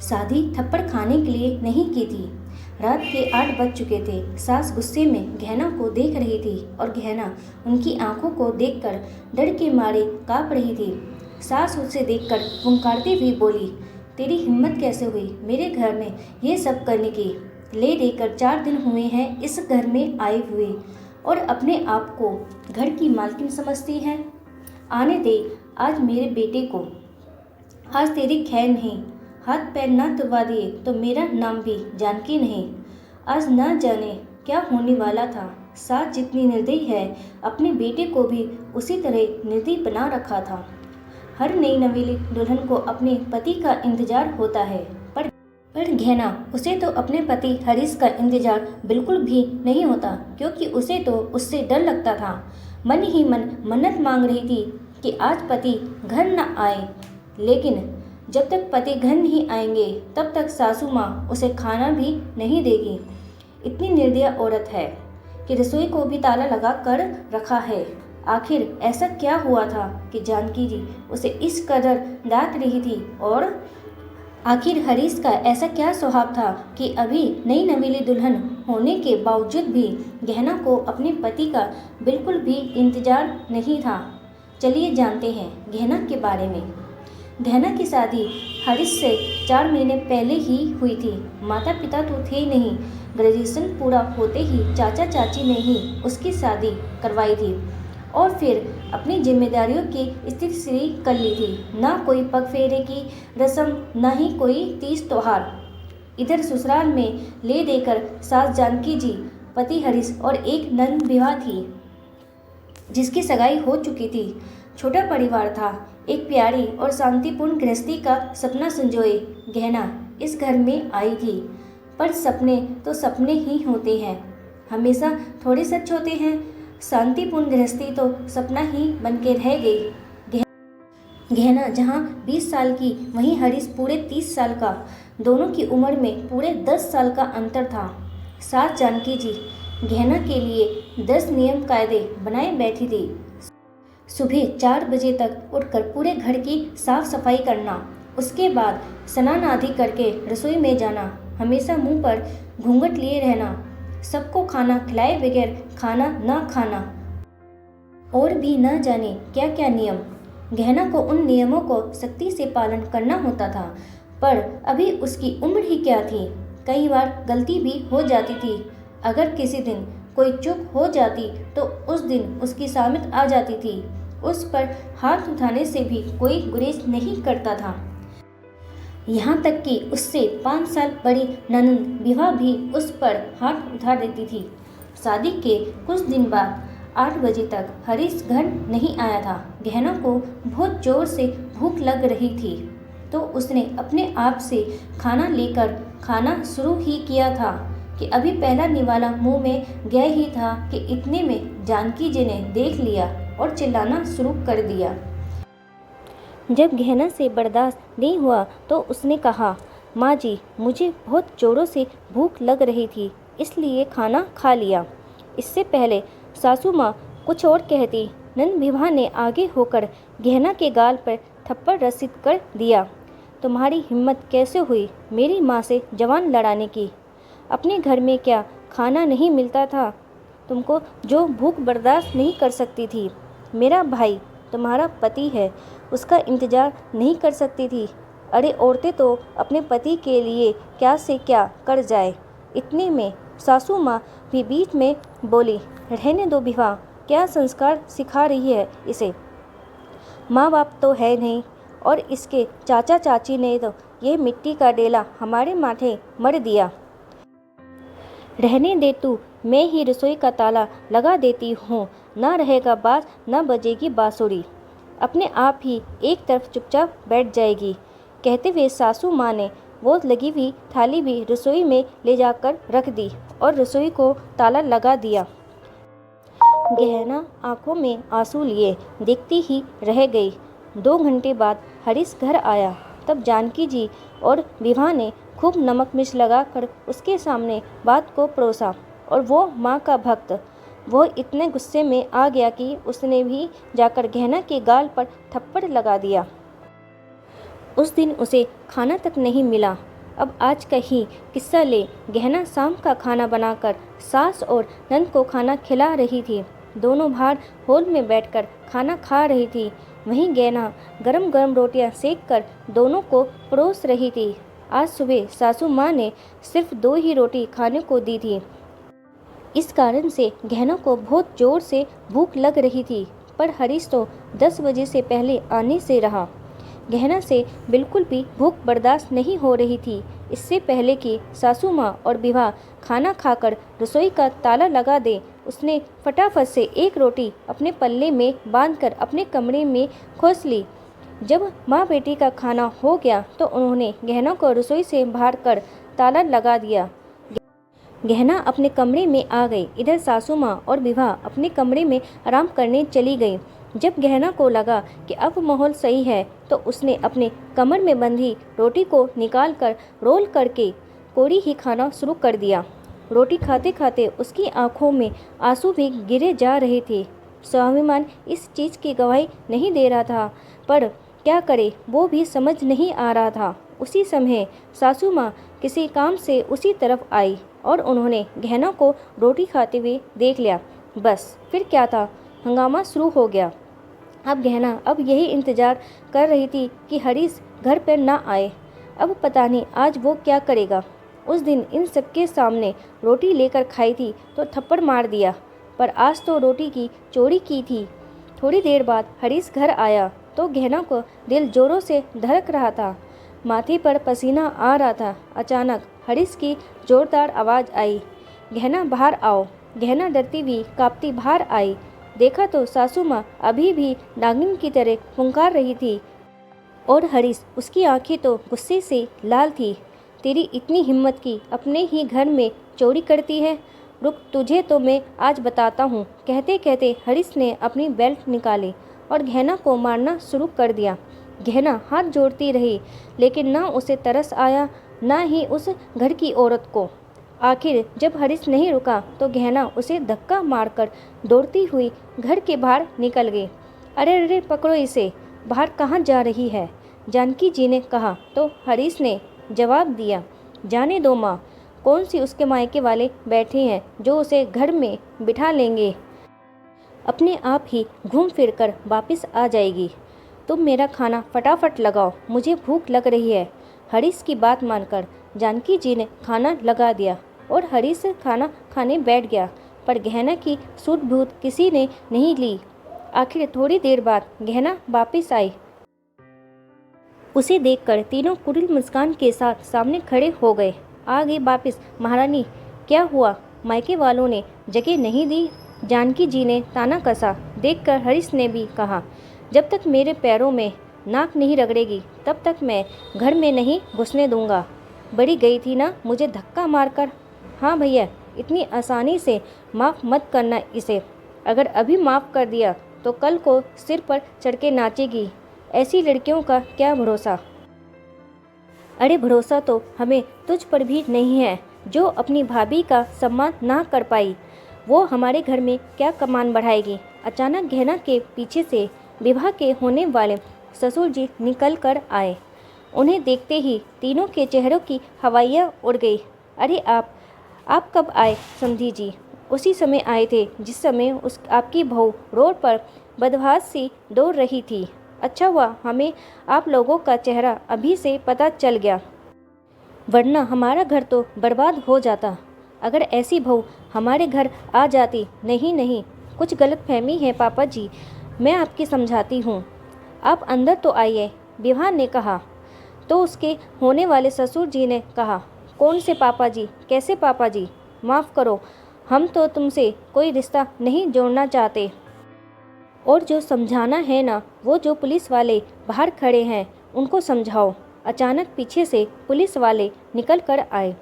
शादी थप्पड़ खाने के लिए नहीं की थी। रात के 8 बज चुके थे। सास गुस्से में गहना को देख रही थी और गहना उनकी आंखों को देखकर डर के मारे कांप रही थी। सास उसे देखकर पुकारती हुई बोली, तेरी हिम्मत कैसे हुई मेरे घर में ये सब करने की? ले देकर 4 दिन हुए हैं इस घर में आए हुए और अपने आप को घर की मालकिन समझती है। आने दे आज मेरे बेटे को, आज तेरी खैर नहीं। हाथ पैर ना तुड़वा दिए तो मेरा नाम भी जानकी नहीं। आज ना जाने क्या होने वाला था। सास जितनी निर्दयी है अपने बेटे को भी उसी तरह निर्दयी बना रखा था। हर नई नवेली दुल्हन को अपने पति का इंतजार होता है, पर गहना उसे तो अपने पति हरीश का इंतजार बिल्कुल भी नहीं होता, क्योंकि उसे तो उससे डर लगता था। मन ही मन मन्नत मांग रही थी कि आज पति घर न आए, लेकिन जब तक पति घर नहीं आएंगे तब तक सासू माँ उसे खाना भी नहीं देगी। इतनी निर्दयी औरत है कि रसोई को भी ताला लगा कर रखा है। आखिर ऐसा क्या हुआ था कि जानकी जी उसे इस कदर डांट रही थी? और आखिर हरीश का ऐसा क्या स्वभाव था कि अभी नई नवेली दुल्हन होने के बावजूद भी गहना को अपने पति का बिल्कुल भी इंतजार नहीं था। चलिए जानते हैं गहना के बारे में। गहना की शादी हरीश से 4 महीने पहले ही हुई थी। माता पिता तो थे नहीं। ग्रेजुएशन पूरा होते ही चाचा चाची ने ही उसकी शादी करवाई थी और फिर अपनी जिम्मेदारियों की स्थिति श्री कर ली थी। ना कोई पग फेरे की रस्म, ना ही कोई तीज त्योहार। इधर ससुराल में ले देकर सास जानकी जी, पति हरीश और एक नंद विवाह थी जिसकी सगाई हो चुकी थी। छोटा परिवार था। एक प्यारी और शांतिपूर्ण गृहस्थी का सपना संजोए गहना इस घर में आई थी। पर सपने तो सपने ही होते हैं, हमेशा थोड़े सच होते हैं। शांतिपूर्ण गृहस्थी तो सपना ही बन के रह गई। गहना जहाँ 20 साल की, वहीं हरीश पूरे 30 साल का। दोनों की उम्र में पूरे 10 साल का अंतर था। सास जानकी जी गहना के लिए 10 नियम कायदे बनाए बैठी थी। सुबह 4 बजे तक उठकर पूरे घर की साफ सफाई करना, उसके बाद स्नान आदि करके रसोई में जाना, हमेशा मुंह पर घूंघट लिए रहना, सबको खाना खिलाए बगैर खाना ना खाना, और भी न जाने क्या क्या नियम। गहना को उन नियमों को सख्ती से पालन करना होता था, पर अभी उसकी उम्र ही क्या थी। कई बार गलती भी हो जाती थी। अगर किसी दिन कोई चूक हो जाती तो उस दिन उसकी सामत आ जाती थी। उस पर हाथ उठाने से भी कोई गुरेज नहीं करता था। यहाँ तक कि उससे 5 साल बड़ी ननद विवाह भी उस पर हाथ उठा देती थी। शादी के कुछ दिन बाद 8 बजे तक हरीश घर नहीं आया था। गहना को बहुत जोर से भूख लग रही थी, तो उसने अपने आप से खाना लेकर खाना शुरू ही किया था कि अभी पहला निवाला मुंह में गया ही था कि इतने में जानकी जी ने देख लिया और चिल्लाना शुरू कर दिया। जब गहना से बर्दाश्त नहीं हुआ तो उसने कहा, माँ जी मुझे बहुत जोरों से भूख लग रही थी, इसलिए खाना खा लिया। इससे पहले सासू माँ कुछ और कहती, नंद विवाह ने आगे होकर गहना के गाल पर थप्पड़ रसीद कर दिया। तुम्हारी हिम्मत कैसे हुई मेरी माँ से जवान लड़ाने की? अपने घर में क्या खाना नहीं मिलता था तुमको जो भूख बर्दाश्त नहीं कर सकती थी? मेरा भाई तुम्हारा पति है, उसका इंतज़ार नहीं कर सकती थी? अरे औरतें तो अपने पति के लिए क्या से क्या कर जाए। इतने में सासू माँ भी बीच में बोली, रहने दो विवाह, क्या संस्कार सिखा रही है इसे? माँ बाप तो है नहीं, और इसके चाचा चाची ने तो ये मिट्टी का डेला हमारे माथे मर दिया। रहने दे तू, मैं ही रसोई का ताला लगा देती हूँ, ना रहेगा बाज ना बजेगी बांसुरी। अपने आप ही एक तरफ चुपचाप बैठ जाएगी। कहते हुए सासू माँ ने वो लगी हुई थाली भी रसोई में ले जाकर रख दी और रसोई को ताला लगा दिया। गहना आंखों में आंसू लिए देखती ही रह गई। 2 घंटे बाद हरीश घर आया। तब जानकी जी और विभा ने खूब नमक मिर्च लगाकर उसके सामने बात को परोसा, और वो माँ का भक्त, वो इतने गुस्से में आ गया कि उसने भी जाकर गहना के गाल पर थप्पड़ लगा दिया। उस दिन उसे खाना तक नहीं मिला। अब आज का ही किस्सा ले। गहना शाम का खाना बनाकर सास और नंद को खाना खिला रही थी। दोनों बाहर हॉल में बैठकर खाना खा रही थी। वहीं गहना गरम गरम रोटियां सेक कर दोनों को परोस रही थी। आज सुबह सासू माँ ने सिर्फ 2 ही रोटी खाने को दी थी। इस कारण से गहना को बहुत जोर से भूख लग रही थी, पर हरीश तो 10 बजे से पहले आने से रहा। गहना से बिल्कुल भी भूख बर्दाश्त नहीं हो रही थी। इससे पहले कि सासू माँ और विभा खाना खाकर रसोई का ताला लगा दे, उसने फटाफट से एक रोटी अपने पल्ले में बांधकर अपने कमरे में खोस ली। जब माँ बेटी का खाना हो गया तो उन्होंने गहना को रसोई से बाहर कर ताला लगा दिया। गहना अपने कमरे में आ गई। इधर सासू माँ और विभा अपने कमरे में आराम करने चली गई। जब गहना को लगा कि अब माहौल सही है तो उसने अपने कमर में बंधी रोटी को निकाल कर रोल करके कोरी ही खाना शुरू कर दिया। रोटी खाते खाते उसकी आंखों में आंसू भी गिरे जा रहे थे। स्वाभिमान इस चीज़ की गवाही नहीं दे रहा था, पर क्या करे वो भी समझ नहीं आ रहा था। उसी समय सासू माँ किसी काम से उसी तरफ आई और उन्होंने गहना को रोटी खाते हुए देख लिया। बस फिर क्या था, हंगामा शुरू हो गया। अब गहना अब यही इंतज़ार कर रही थी कि हरीश घर पर ना आए। अब पता नहीं आज वो क्या करेगा। उस दिन इन सबके सामने रोटी लेकर खाई थी तो थप्पड़ मार दिया, पर आज तो रोटी की चोरी की थी। थोड़ी देर बाद हरीश घर आया तो गहना को दिल जोरों से धड़क रहा था, माथे पर पसीना आ रहा था। अचानक हरीश की जोरदार आवाज़ आई, गहना बाहर आओ। गहना डरती हुई कांपती बाहर आई। देखा तो सासू माँ अभी भी नागिन की तरह पुकार रही थी और हरीश, उसकी आंखें तो गुस्से से लाल थी। तेरी इतनी हिम्मत की अपने ही घर में चोरी करती है, रुक तुझे तो मैं आज बताता हूँ। कहते कहते हरीश ने अपनी बेल्ट निकाली और गहना को मारना शुरू कर दिया। गहना हाथ जोड़ती रही, लेकिन ना उसे तरस आया ना ही उस घर की औरत को। आखिर जब हरीश नहीं रुका तो गहना उसे धक्का मारकर दौड़ती हुई घर के बाहर निकल गई। अरे अरे पकड़ो इसे, बाहर कहाँ जा रही है? जानकी जी ने कहा तो हरीश ने जवाब दिया, जाने दो माँ, कौन सी उसके मायके वाले बैठे हैं जो उसे घर में बिठा लेंगे। अपने आप ही घूम फिर कर वापस आ जाएगी। तुम मेरा खाना फटाफट लगाओ, मुझे भूख लग रही है। हरीश की बात मानकर जानकी जी ने खाना लगा दिया और हरीश खाना खाने बैठ गया, पर गहना की सूझबूझ किसी ने नहीं ली। आखिर थोड़ी देर बाद गहना वापस आई। उसे देखकर तीनों कुटिल मुस्कान के साथ सामने खड़े हो गए। आ गई वापस महारानी, क्या हुआ? मायके वालों ने जगह नहीं दी? जानकी जी ने ताना कसा। देखकर हरीश ने भी कहा, जब तक मेरे पैरों में नाक नहीं रगड़ेगी तब तक मैं घर में नहीं घुसने दूंगा। बड़ी गई थी ना मुझे धक्का मारकर। हाँ भैया, इतनी आसानी से माफ़ मत करना इसे। अगर अभी माफ़ कर दिया तो कल को सिर पर चढ़ के नाचेगी। ऐसी लड़कियों का क्या भरोसा। अरे भरोसा तो हमें तुझ पर भी नहीं है, जो अपनी भाभी का सम्मान ना कर पाई। वो हमारे घर में क्या कमान बढ़ाएगी। अचानक गहना के पीछे से विवाह के होने वाले ससुर जी निकल कर आए। उन्हें देखते ही तीनों के चेहरों की हवाइयाँ उड़ गई। अरे आप कब आए समधी जी? उसी समय आए थे जिस समय आपकी बहू रोड पर बदहवास सी दौड़ रही थी। अच्छा हुआ हमें आप लोगों का चेहरा अभी से पता चल गया, वरना हमारा घर तो बर्बाद हो जाता। अगर ऐसी बहू हमारे घर आ जाती। नहीं नहीं, कुछ गलतफहमी है पापा जी, मैं आपकी समझाती हूँ। आप अंदर तो आइए, विभा ने कहा। तो उसके होने वाले ससुर जी ने कहा, कौन से पापा जी? कैसे पापा जी? माफ़ करो, हम तो तुमसे कोई रिश्ता नहीं जोड़ना चाहते। और जो समझाना है ना, वो जो पुलिस वाले बाहर खड़े हैं उनको समझाओ। अचानक पीछे से पुलिस वाले निकल कर आए।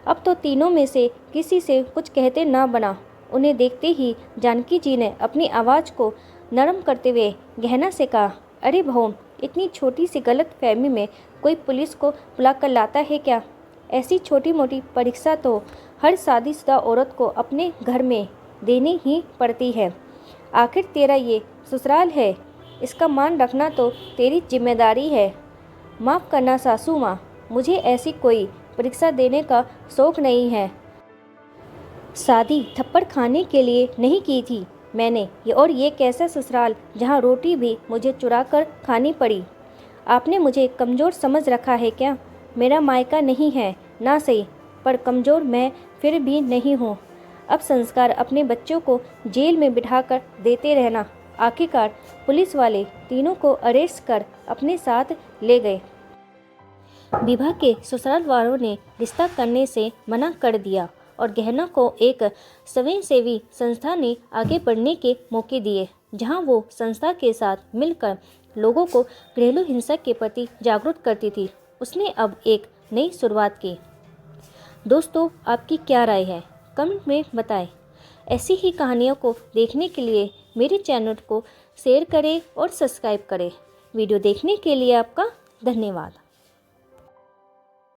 अब तो तीनों में से किसी से कुछ कहते ना बना। उन्हें देखते ही जानकी जी ने अपनी आवाज़ को नरम करते हुए गहना से कहा, अरे बहू, इतनी छोटी सी गलत फहमी में कोई पुलिस को बुला कर लाता है क्या? ऐसी छोटी मोटी परीक्षा तो हर शादीशुदा औरत को अपने घर में देनी ही पड़ती है। आखिर तेरा ये ससुराल है, इसका मान रखना तो तेरी जिम्मेदारी है। माफ़ करना सासू माँ, मुझे ऐसी कोई परीक्षा देने का शौक़ नहीं है। शादी थप्पड़ खाने के लिए नहीं की थी मैंने, और ये कैसा ससुराल जहाँ रोटी भी मुझे चुरा कर खानी पड़ी। आपने मुझे कमज़ोर समझ रखा है क्या? मेरा मायका नहीं है ना सही, पर कमज़ोर मैं फिर भी नहीं हूँ। अब संस्कार अपने बच्चों को जेल में बिठाकर देते रहना। आखिरकार पुलिस वाले तीनों को अरेस्ट कर अपने साथ ले गए। विभा के ससुराल वालों ने रिश्ता करने से मना कर दिया और गहना को एक स्वयंसेवी संस्था ने आगे बढ़ने के मौके दिए, जहां वो संस्था के साथ मिलकर लोगों को घरेलू हिंसा के प्रति जागरूक करती थी। उसने अब एक नई शुरुआत की। दोस्तों, आपकी क्या राय है? कमेंट में बताएं। ऐसी ही कहानियों को देखने के लिए मेरे चैनल को शेयर करें और सब्सक्राइब करें। वीडियो देखने के लिए आपका धन्यवाद।